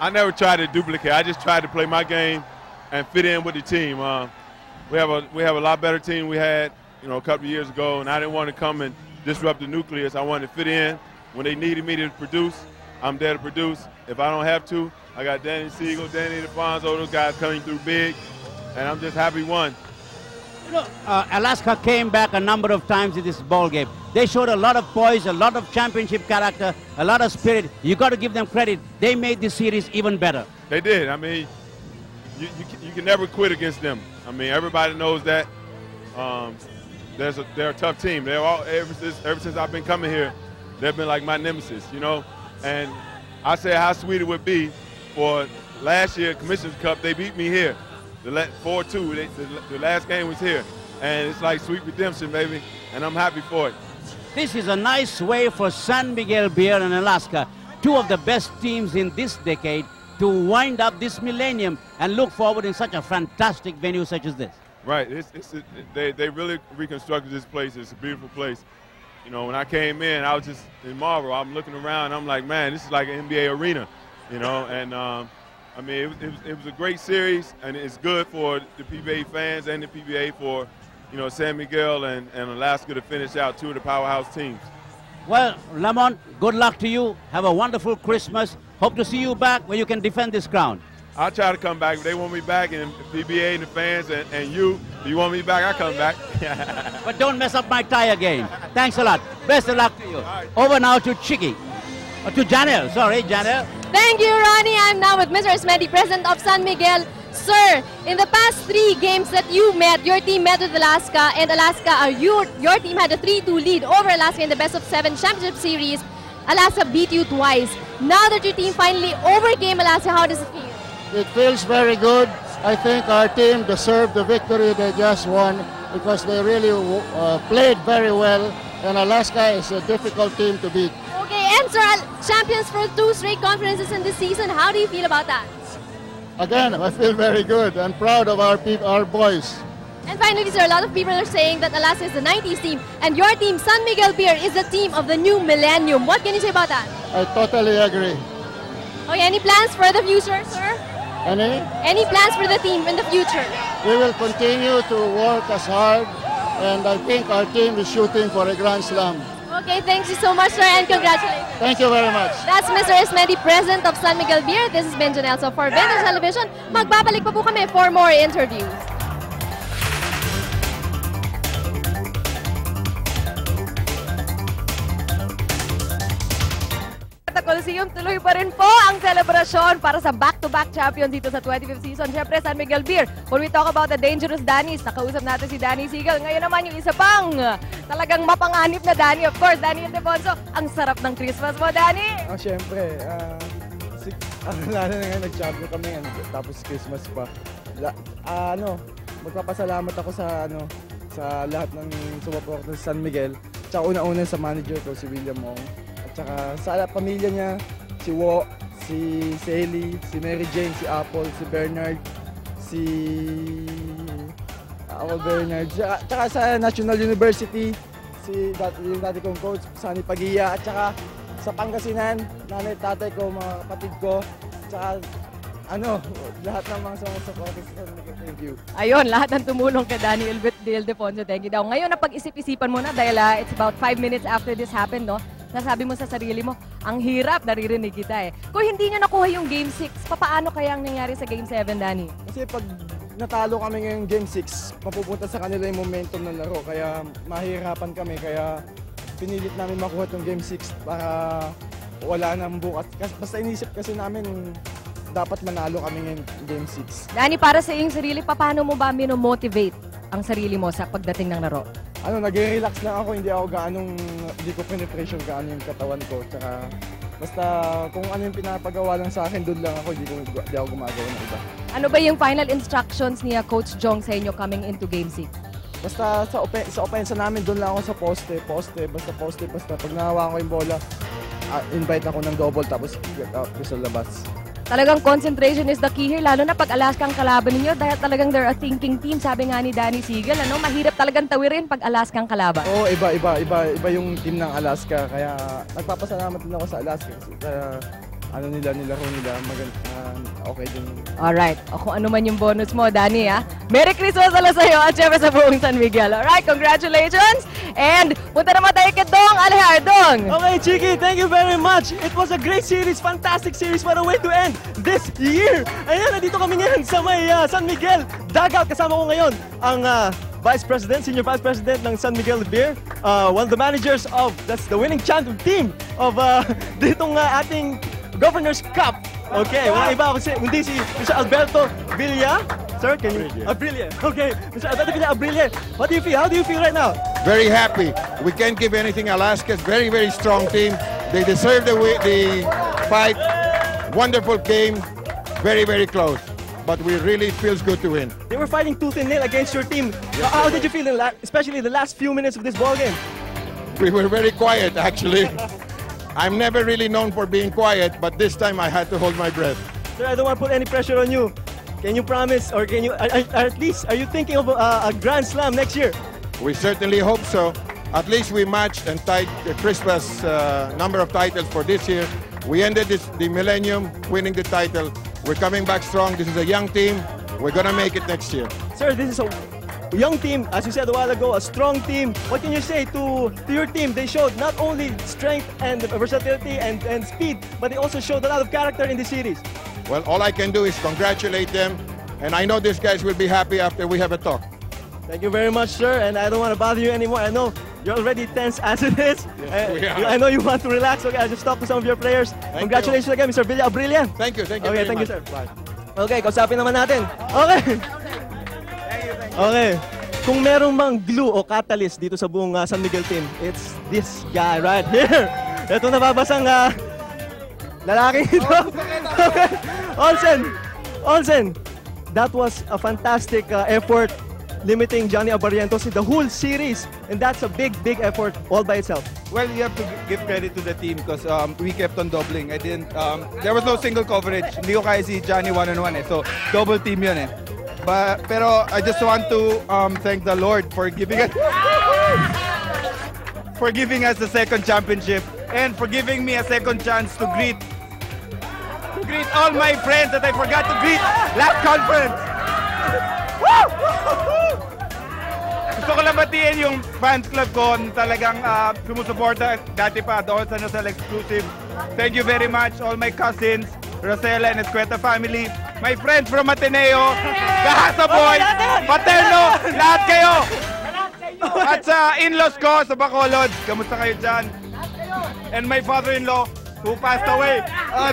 I never tried to duplicate. I just tried to play my game and fit in with the team. We have a lot better team we had, a couple of years ago, and I didn't want to come and disrupt the nucleus. I wanted to fit in. When they needed me to produce, I'm there to produce. If I don't have to, I got Danny Siegel, Danny DeFonso, those guys coming through big, and I'm just happy won. Alaska came back a number of times in this ball game. They showed a lot of poise, a lot of championship character, a lot of spirit. You got to give them credit. They made this series even better. They did. I mean, you can never quit against them. I mean, everybody knows that. They're a tough team. They're all ever since I've been coming here, they've been like my nemesis, And I say how sweet it would be for last year Commissioner's Cup. They beat me here. 4-2. The last game was here. And it's like sweet redemption, baby. And I'm happy for it. This is a nice way for San Miguel Beer and Alaska, two of the best teams in this decade, to wind up this millennium and look forward in such a fantastic venue such as this. Right. They really reconstructed this place. It's a beautiful place. You know, when I came in, I was just in marvel. I'm looking around. I'm like, man, this is like an NBA arena. You know, and I mean, it was a great series, and it's good for the PBA fans and the PBA for, you know, San Miguel and Alaska to finish out two of the powerhouse teams. Well, Lamont, good luck to you. Have a wonderful Christmas. Hope to see you back where you can defend this crown. I'll try to come back. If they want me back, and the PBA and the fans and you, if you want me back, I'll come back. But don't mess up my tie again. Thanks a lot. Best of luck to you. Over now to Chicky. To Janelle. Sorry, Janelle. Thank you, Ronnie. I'm now with Mr. Esmedi, president of San Miguel. Sir, in the past 3 games that you met, your team met with Alaska, and Alaska, your team had a 3-2 lead over Alaska in the Best of 7 Championship Series. Alaska beat you twice. Now that your team finally overcame Alaska, how does it feel? It feels very good. I think our team deserved the victory they just won because they really played very well, and Alaska is a difficult team to beat. Okay, and sir, champions for 2 straight conferences in this season. How do you feel about that? Again, I feel very good and proud of our boys. And finally, sir, a lot of people are saying that Alaska is the 90s team, and your team, San Miguel Beer, is the team of the new millennium. What can you say about that? I totally agree. Okay, any plans for the future, sir? Any plans for the team in the future? We will continue to work as hard, and I think our team is shooting for a Grand Slam. Okay, thank you so much, sir, and congratulations. Thank you very much. That's Mr. Esmedi, president of San Miguel Beer. This is Ben Janelso for Vintage Television. Magbabalik pa po kami for more interviews. Sa Coliseum, tuloy pa rin po ang selebrasyon para sa back-to-back champion dito sa 25th season. Siyempre, San Miguel Beer. When we talk about the dangerous Danny's, nakausap natin si Danny Segal. Ngayon naman yung isa pang talagang mapanganib na Danny. Of course, Danny Ildefonso. Ang sarap ng Christmas mo, Danny. Siyempre, lalo na nga nag-champion kami, tapos Christmas pa. Magpapasalamat ako sa lahat ng sumuporta sa San Miguel. Tsaka una-una sa manager ko, si William Mong. Tsaka sa pamilya niya, si Wo, si Sally, si Mary Jane, si Apple, si Bernard, si Bernard. Tsaka sa National University, yung dati kong coach, Sunny Pagia. At tsaka sa Pangasinan, nanay, tatay ko, mga kapatid ko. Tsaka lahat ng mga sumusuporta sa San Miguel. Thank you. Ayun, lahat ng tumulong kay Danny Ildefonso. Thank you daw. Ngayon, napag-isip-isipan mo na dahil it's about 5 minutes after this happened, no? Nasabi mo sa sarili mo, ang hirap, naririnig kita eh. Kung hindi nyo nakuha yung Game 6, paano kaya ang nangyari sa Game 7, Danny? Kasi pag natalo kami ngayong Game 6, mapupunta sa kanila yung momentum ng laro. Kaya mahihirapan kami, kaya pinilit namin makuha itong Game 6 para wala nang bukas. Basta inisip kasi namin, dapat manalo kami ngayong Game 6. Danny, para sa iyong sarili, paano mo ba minomotivate ang sarili mo sa pagdating ng laro? Nag-relax lang ako, hindi ko pinipressure gaano yung katawan ko. Tsaka, basta kung ano yung pinapagawa lang sa akin, doon lang ako, hindi ako gumagawa ng iba. Ano ba yung final instructions niya Coach Jong sa inyo coming into Game 6? Basta sa opensa namin, doon lang ako sa poste. Basta pag nahawakan ko yung bola, invite ako ng double, tapos sa labas. Talagang concentration is the key here, lalo na pag Alaska ang kalaban ninyo dahil talagang they're a thinking team, sabi nga ni Danny Segal, mahirap talagang tawirin pag Alaska ang kalaban. Oo, iba yung team ng Alaska, kaya nagpapasalamat din ako sa Alaska kasi nilaro nila, okay din. Alright, kung ano man yung bonus mo, Danny, Merry Christmas ala sa'yo at syempre sa buong San Miguel. Alright, congratulations! And punta naman tayo kay Dong Alejardong. Okay, Chicky, thank you very much. It was a great series, fantastic series. What a way to end this year. Ayan, nandito kami ngayon sa may San Miguel Dugout. Kasama ko ngayon ang Senior Vice President ng San Miguel Beer, one of the managers of, that's the winning champion team of ditong ating Governor's Cup. Okay, walang iba kundi si Mr. Alberto Villa. Sir, can you? Abrilla. Okay, Mr. Alberto Villa Abrilla. What do you feel? How do you feel right now? Very happy. We can't give anything. Alaska's very, very strong team. They deserve the fight. Wonderful game. Very, very close. but we really feels good to win. They were fighting tooth and nail against your team. How did you feel, especially the last few minutes of this ball game? We were very quiet, actually. I'm never really known for being quiet, but this time I had to hold my breath. Sir, I don't want to put any pressure on you. Can you promise, or can you, at least, are you thinking of a Grand Slam next year? We certainly hope so. At least we matched and tied Crispa's number of titles for this year. We ended the millennium winning the title. We're coming back strong. This is a young team. We're going to make it next year. Sir, this is a young team, as you said a while ago, a strong team. What can you say to your team? They showed not only strength and versatility and speed, but they also showed a lot of character in the series. Well, all I can do is congratulate them, and I know these guys will be happy after we have a talk. Thank you very much, sir, and I don't want to bother you anymore. I know you're already tense as it is. Yes, we are. I know you want to relax, okay? I'll just talk to some of your players. Congratulations again, Mr. Villa Abrilla. Thank you Okay, very thank much. you, sir. Bye. Okay, kausapin naman natin. Okay. Okay. Kung merong mang glue o catalyst dito sa buong San Miguel team, it's this guy right here. Ito nababasang lalaki ito. Okay. Olsen, that was a fantastic effort limiting Johnny Abarrientos in the whole series, and that's a big effort all by itself. Well, you have to give credit to the team because we kept on doubling. I didn't. There was no single coverage. Hindi ko kaya si Johnny one-on-one eh. So double team yun eh. Pero I just want to thank the Lord for giving us the second championship and for giving me a second chance to greet all my friends that I forgot to greet last conference. Gusto ko lang batiin yung fans club ko na talagang sumusuporta dati pa doon sa Nasal Exclusive. Thank you very much, all my cousins, Rosella and Escueta family, my friends from Ateneo, Gahasa Boy, Paterno, lahat kayo! At sa in-laws ko sa Bacolod, kamusta kayo dyan? And my father-in-law who passed away.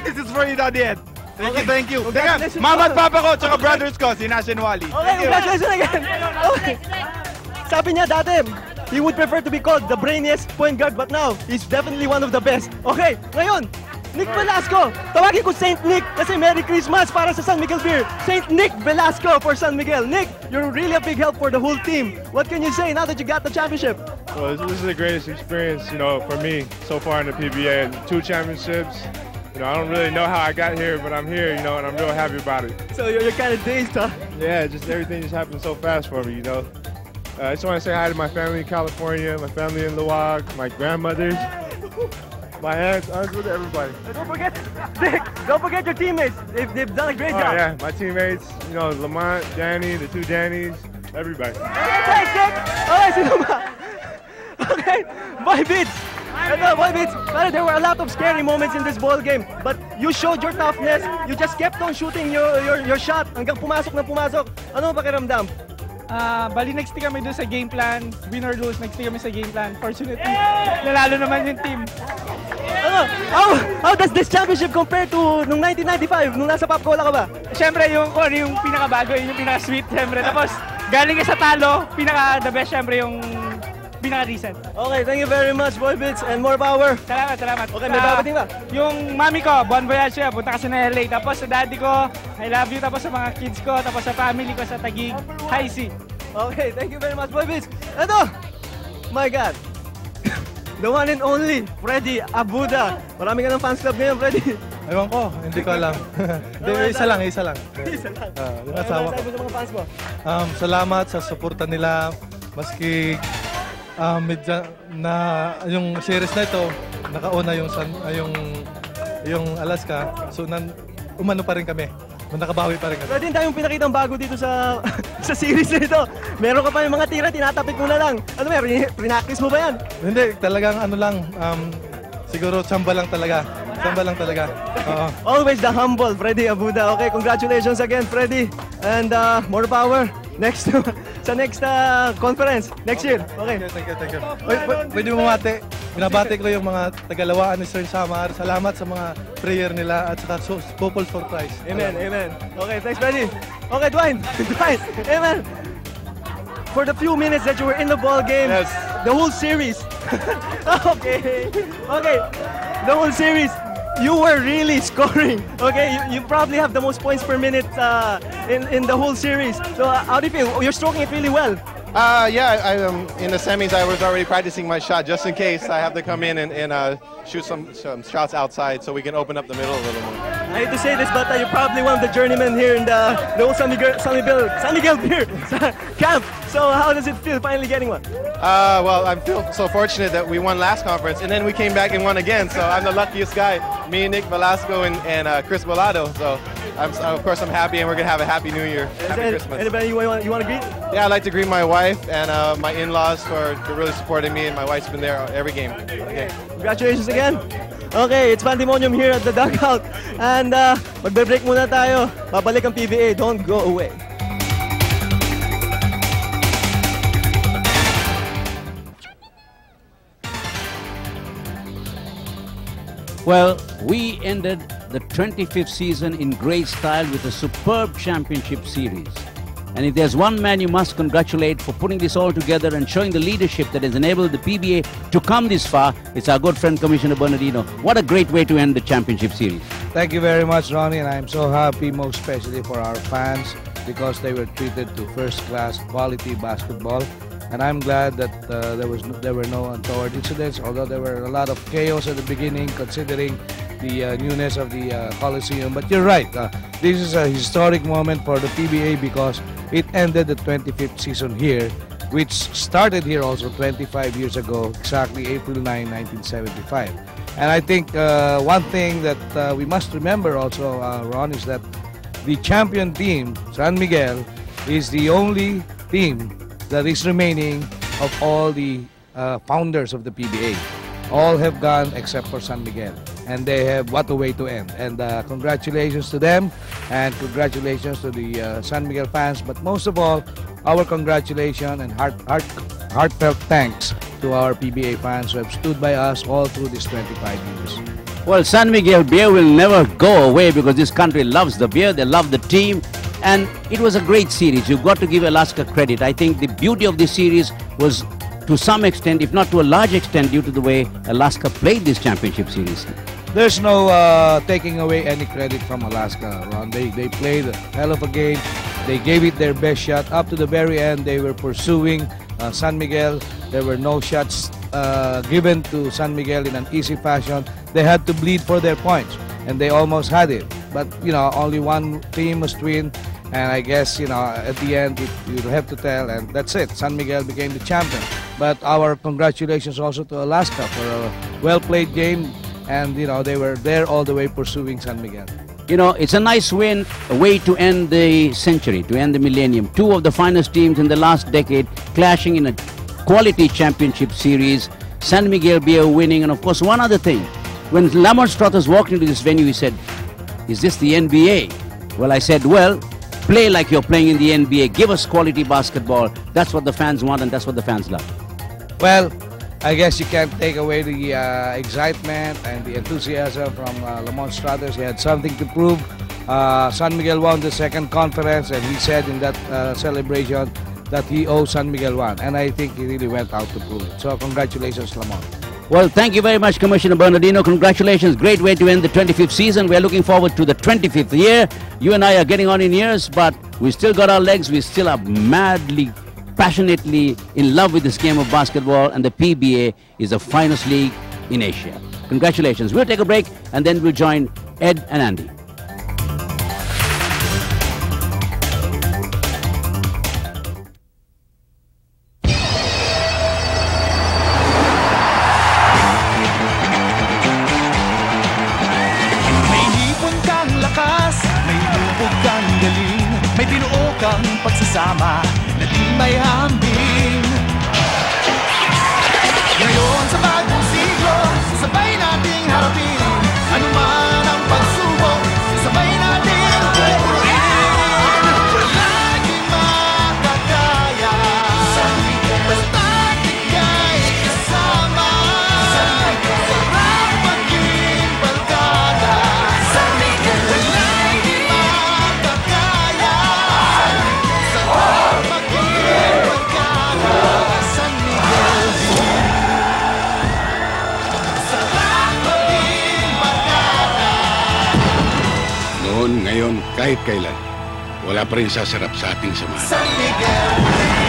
This is for you, Daddy Ed. Thank you. Teka, mama at papa ko, tsaka brothers ko, si Nash and Wally. Okay, congratulations again. Okay. Sabi niya dati, he would prefer to be called the brainiest point guard, but now, he's definitely one of the best. Okay, ngayon, Nick Velasco. Tawagin ko Saint Nick kasi Merry Christmas para sa San Miguel Beer. Saint Nick Velasco for San Miguel. Nick, you're really a big help for the whole team. What can you say now that you got the championship? Well, this is the greatest experience, for me so far in the PBA. 2 championships. I don't really know how I got here, but I'm here, and I'm real happy about it. So you're kind of dazed, huh? Yeah, just everything just happened so fast for me, I just want to say hi to my family in California, my family in Luwag, my grandmothers, my aunts, with everybody. Don't forget your teammates. They've done a great job. Yeah, my teammates, Lamont, Danny, the 2 Dannys, everybody. Okay, thanks, Nick. Okay, sino ba? Okay, Boy Beats. Boy Beats, there were a lot of scary moments in this ball game, but you showed your toughness. You just kept on shooting your shot hanggang pumasok na pumasok. Ano ang pakiramdam? Bali, nag-stick kami doon sa game plan. Win or lose, nag-stick kami sa game plan. Fortunately, nalalo naman yung team. How does this championship compare to nung 1995, nung nasa Pop Cola ka ba? Siyempre, yung pinakabago, yung pinaka-sweet, siyempre. Tapos, galing ka sa talo, pinaka-the best, siyempre, yung pinaka-recent. Okay, thank you very much, Boy Beats, and more power. Salamat. Okay, may babating ba? Yung mami ko, bon voyage siya, punta kasi na LA. Tapos sa daddy ko, I love you. Tapos sa mga kids ko, tapos sa family ko sa Taguig, High C. Okay, thank you very much, Boy Beats. Ito, my God. The one and only, Freddy Abuda. Marami ka ng fans club ngayon, Freddy. Ewan ko, hindi ko alam. Isa lang. Yung asawa ko. Sabi sa mga fans mo? Salamat sa suporta nila. Maski yung series na ito, nakauna yung Alaska. So, umano pa rin kami. Nakabawi pa rin kami. Pwede tayong pinakitang bago dito sa series na ito. Meron ka pa yung mga tira, tinatapik mo na lang. Ano ba, prinactice mo ba yan? Hindi, talagang siguro tsamba lang talaga. Always the humble, Freddy Abuda. Okay, congratulations again, Freddy. And more power sa next conference next year. Okay. Thank you. Pwede mo mati. Binabati ko yung mga tagalawaan ni Sir Samar. Salamat sa mga prayer nila at saka Popol for Christ. Amen. Okay, thanks, Freddy. Okay, Dwayne. Amen. For the few minutes that you were in the ball game, yes. The whole series. Okay. The whole series. you were really scoring. Okay, you probably have the most points per minute in the whole series. So how do you feel? You're stroking it really well. Yeah, in the semis I was already practicing my shot just in case I have to come in and shoot some shots outside so we can open up the middle a little more. I hate to say this, but you're probably one of the journeymen here in the old San Miguel beer camp. So how does it feel finally getting one? Well, I feel so fortunate that we won last conference and then we came back and won again. So I'm the luckiest guy. Me, Nick Velasco, and Chris Volado. So of course I'm happy, and we're gonna have a happy New Year. Happy Christmas. Anybody you want to greet? Yeah, I'd like to greet my wife and my in-laws for really supporting me, and my wife's been there every game. Okay. Congratulations again. Okay, it's Pandemonium here at the dugout. And magbe-break muna tayo. Babalik ang PBA. Don't go away. Well, we ended the 25th season in great style with a superb championship series. And if there's one man you must congratulate for putting this all together and showing the leadership that has enabled the PBA to come this far, it's our good friend Commissioner Bernardino. What a great way to end the championship series. Thank you very much, Ronnie, and I'm so happy, most especially for our fans, because they were treated to first-class quality basketball. And I'm glad that there were no untoward incidents, although there were a lot of chaos at the beginning, considering the newness of the Coliseum. But you're right, this is a historic moment for the PBA because it ended the 25th season here, which started here also 25 years ago, exactly April 9, 1975. And I think one thing that we must remember also, Ron, is that the champion team, San Miguel, is the only team that is remaining of all the founders of the PBA. All have gone except for San Miguel, and they have what a way to end. And congratulations to them, and congratulations to the San Miguel fans, but most of all, our congratulations and heartfelt thanks to our PBA fans who have stood by us all through these 25 years. Well, San Miguel beer will never go away because this country loves the beer, they love the team, and it was a great series. You've got to give Alaska credit. I think the beauty of this series was, to some extent, if not to a large extent, due to the way Alaska played this championship series. There's no taking away any credit from Alaska, Ron. They played a hell of a game. They gave it their best shot. Up to the very end, they were pursuing San Miguel. There were no shots given to San Miguel in an easy fashion. They had to bleed for their points, and they almost had it. But, you know, only one team must win. And I guess, you know, at the end, you have to tell, and that's it. San Miguel became the champion. But our congratulations also to Alaska for a well-played game. And, you know, they were there all the way pursuing San Miguel. You know, it's a nice win, a way to end the century, to end the millennium. Two of the finest teams in the last decade clashing in a quality championship series. San Miguel Beer winning. And, of course, one other thing. When Lamont Strathers walked into this venue, he said, "Is this the NBA?" Well, I said, well, play like you're playing in the NBA. Give us quality basketball. That's what the fans want, and that's what the fans love. Well, I guess you can't take away the excitement and the enthusiasm from Lamont Strathers. He had something to prove. San Miguel won the second conference, and he said in that celebration that he owes San Miguel one. And I think he really went out to prove it. So congratulations, Lamont. Well, thank you very much, Commissioner Bernardino. Congratulations. Great way to end the 25th season. We're looking forward to the 25th year. You and I are getting on in years, but we still got our legs. We still are madly, passionately in love with this game of basketball, and the PBA is the finest league in Asia. Congratulations. We'll take a break, and then we'll join Ed and Andy. Pagsasama na di may hambing. Ngayon sa bagong siglo, sabay nating harapin. Ano man ang pagsubok, sabay natin pupuin. Laging makakaya, basta't ika'y kasama. Sarap maging barkada, wala'y di makakaya. San Miguel. Ngayon, kahit kailan, wala pa rin sasarap sa ating samahan. San Miguel.